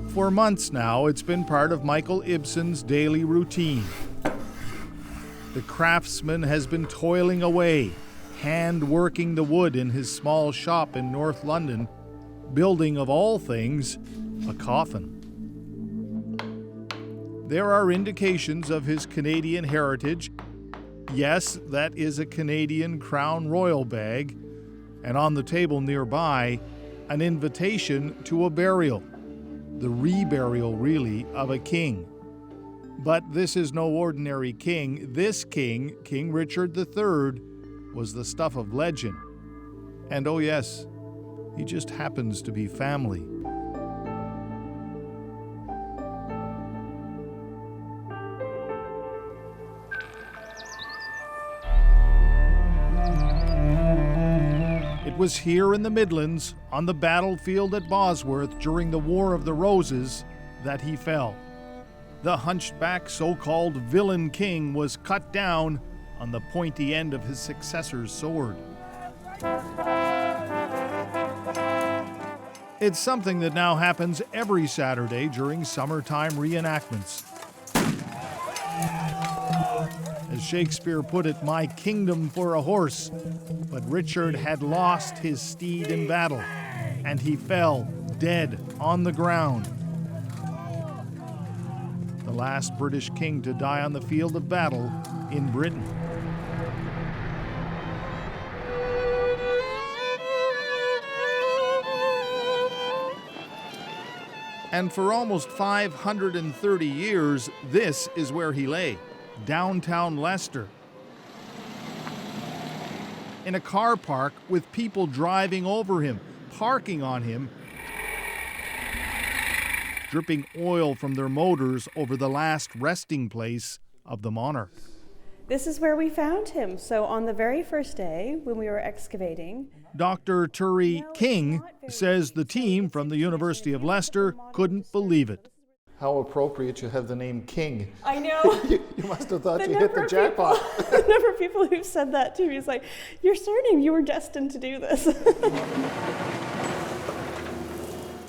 For months now, it's been part of Michael Ibsen's daily routine. The craftsman has been toiling away, hand-working the wood in his small shop in North London, building, of all things, a coffin. There are indications of his Canadian heritage. Yes, that is a Canadian Crown Royal bag, and on the table nearby, an invitation to a burial. The reburial, really, of a king. But this is no ordinary king. This king, King Richard III, was the stuff of legend. And oh yes, he just happens to be family. It was here in the Midlands, on the battlefield at Bosworth during the War of the Roses, that he fell. The hunchback so-called villain king was cut down on the pointy end of his successor's sword. It's something that now happens every Saturday during summertime reenactments. As Shakespeare put it, my kingdom for a horse. But Richard had lost his steed in battle, and he fell dead on the ground. The last British king to die on the field of battle in Britain. And for almost 530 years, this is where he lay, downtown Leicester. In a car park with people driving over him, parking on him, dripping oil from their motors over the last resting place of the monarch. This is where we found him. So on the very first day when we were excavating, Dr. Turi King says the team from the University of Leicester couldn't believe it. How appropriate you have the name King. I know. You must have thought you hit the jackpot. The number of people who've said that to me is like, your surname, you were destined to do this.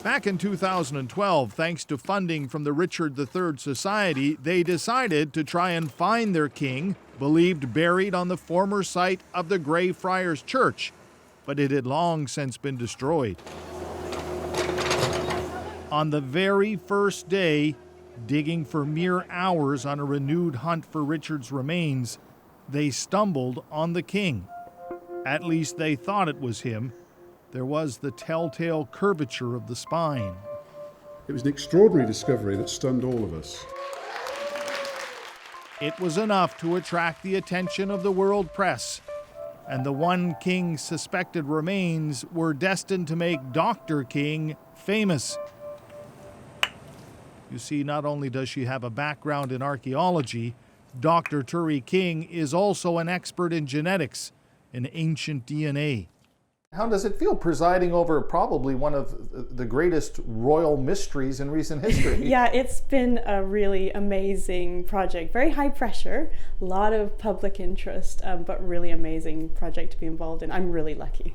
Back in 2012, thanks to funding from the Richard III Society, they decided to try and find their king, believed buried on the former site of the Grey Friars Church, but it had long since been destroyed. On the very first day, digging for mere hours on a renewed hunt for Richard's remains, they stumbled on the king. At least they thought it was him. There was the telltale curvature of the spine. It was an extraordinary discovery that stunned all of us. It was enough to attract the attention of the world press, and the one king's suspected remains were destined to make Dr. King famous. You see, not only does she have a background in archaeology, Dr. Turi King is also an expert in genetics and ancient DNA. How does it feel presiding over probably one of the greatest royal mysteries in recent history? Yeah, it's been a really amazing project. Very high pressure, a lot of public interest, but really amazing project to be involved in. I'm really lucky.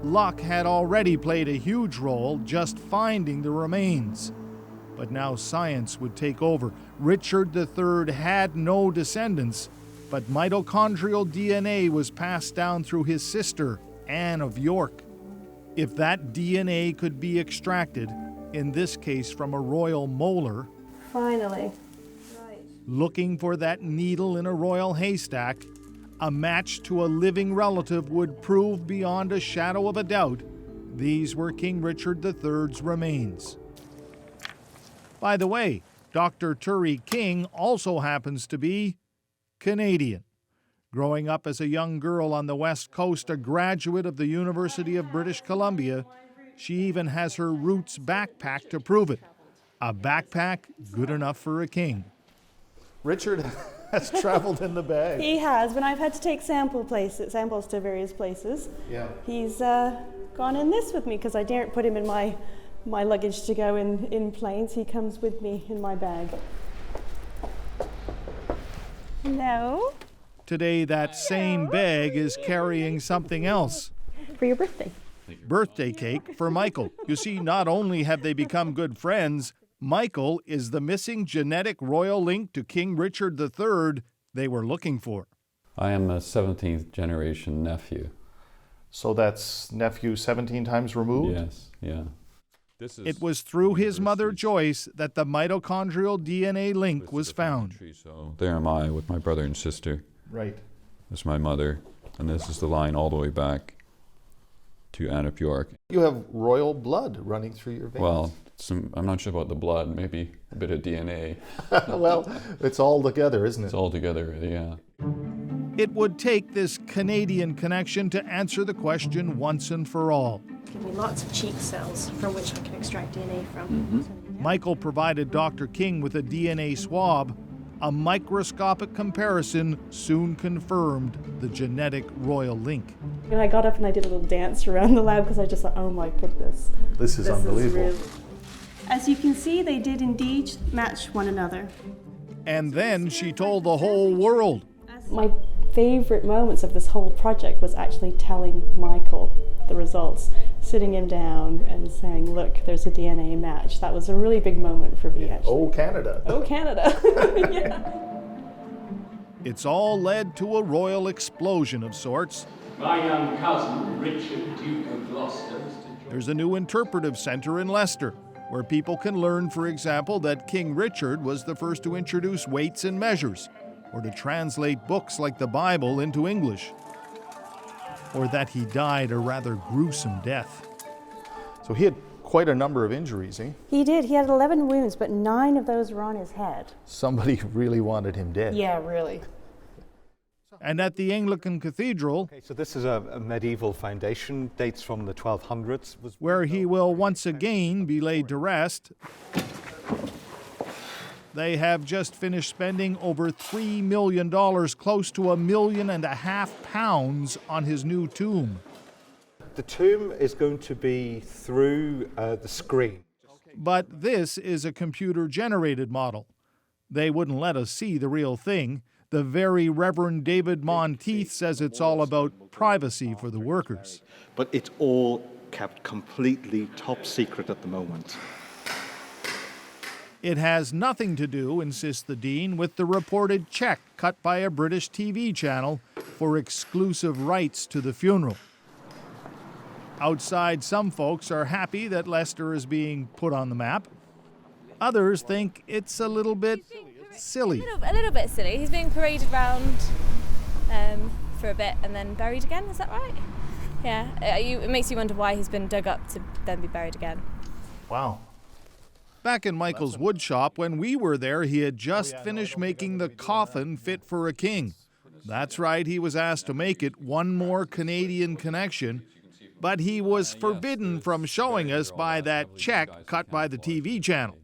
Luck had already played a huge role just finding the remains. But now science would take over. Richard III had no descendants, but mitochondrial DNA was passed down through his sister, Anne of York. If that DNA could be extracted, in this case from a royal molar, Finally. Right. Looking for that needle in a royal haystack, a match to a living relative would prove beyond a shadow of a doubt these were King Richard III's remains. By the way, Dr. Turi King also happens to be Canadian. Growing up as a young girl on the West Coast, a graduate of the University of British Columbia, she even has her roots backpack to prove it. A backpack good enough for a king. Richard has traveled in the bag. He has. When I've had to take samples to various places, he's gone in this with me because I daren't put him in my luggage to go in planes. He comes with me in my bag. Hello. Today, that same bag is carrying something else. For your birthday. Birthday cake for Michael. You see, not only have they become good friends, Michael is the missing genetic royal link to King Richard III they were looking for. I am a 17th generation nephew. So that's nephew 17 times removed? Yes, yeah. It was through his mother Joyce that the mitochondrial DNA link was found. So there am I with my brother and sister. Right. This is my mother, and this is the line all the way back to Anne of York. You have royal blood running through your veins. Well, I'm not sure about the blood, maybe a bit of DNA. Well, it's all together, isn't it? It's all together, yeah. It would take this Canadian connection to answer the question once and for all. Give me lots of cheek cells from which I can extract DNA from. Michael provided Dr. King with a DNA swab. A microscopic comparison soon confirmed the genetic royal link. And I got up and I did a little dance around the lab because I just thought, oh my goodness. This is unbelievable. As you can see, they did indeed match one another. And then she told the whole world. My favorite moments of this whole project was actually telling Michael the results, sitting him down and saying, look, there's a DNA match. That was a really big moment for me, actually. Oh, Canada. Oh, Canada. Yeah. It's all led to a royal explosion of sorts. My young cousin, Richard, Duke of Gloucester. There's a new interpretive center in Leicester, where people can learn, for example, that King Richard was the first to introduce weights and measures, or to translate books like the Bible into English, or that he died a rather gruesome death. So he had quite a number of injuries, eh? He did. He had 11 wounds, but 9 of those were on his head. Somebody really wanted him dead. Yeah, really. And at the Anglican Cathedral, Okay, so this is a medieval foundation, dates from the 1200s. where he will once again be laid to rest, they have just finished spending over $3 million, close to £1.5 million, on his new tomb. The tomb is going to be through the screen. But this is a computer-generated model. They wouldn't let us see the real thing. The very Reverend David Monteith says it's all about privacy for the workers. But it's all kept completely top secret at the moment. It has nothing to do, insists the Dean, with the reported check cut by a British TV channel for exclusive rights to the funeral. Outside, some folks are happy that Leicester is being put on the map. Others think it's a little bit silly. A little bit silly. He's being paraded around for a bit and then buried again, is that right? Yeah, it makes you wonder why he's been dug up to then be buried again. Wow. Back in Michael's wood shop, when we were there, he had just finished making the coffin fit for a king. That's right, he was asked to make it one more Canadian connection, but he was forbidden from showing us by that check cut by the TV channel.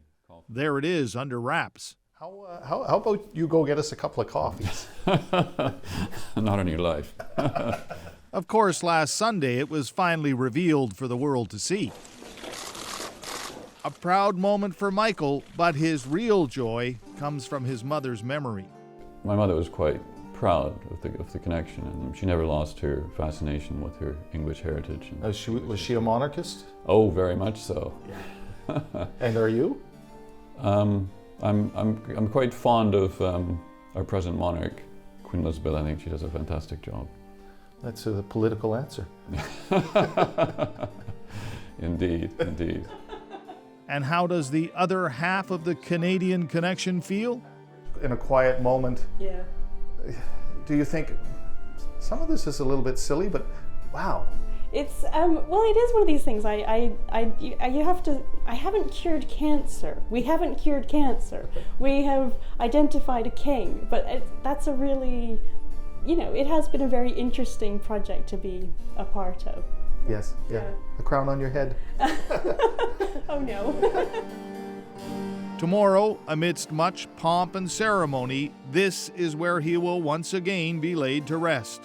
There it is, under wraps. How about you go get us a couple of coffees? Not on your life. Of course, last Sunday it was finally revealed for the world to see. A proud moment for Michael, but his real joy comes from his mother's memory. My mother was quite proud of the connection, and she never lost her fascination with her English heritage. Was she a monarchist? Oh, very much so. And are you? I'm quite fond of our present monarch, Queen Elizabeth. I think she does a fantastic job. That's a political answer. Indeed, indeed. And how does the other half of the Canadian connection feel? In a quiet moment, Yeah. do you think some of this is a little bit silly, but wow. It's well, it is one of these things. I haven't cured cancer. We haven't cured cancer. We have identified a king, but that's a really, it has been a very interesting project to be a part of. Yes, yeah. A crown on your head. Oh no. Tomorrow, amidst much pomp and ceremony, this is where he will once again be laid to rest.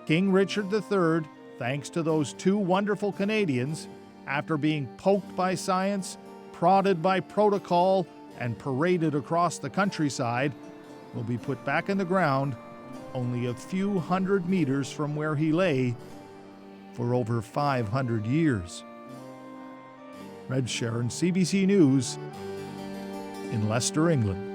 King Richard III, thanks to those two wonderful Canadians, after being poked by science, prodded by protocol, and paraded across the countryside, will be put back in the ground only a few hundred meters from where he lay for over 500 years. Red Sharon, CBC News, in Leicester, England.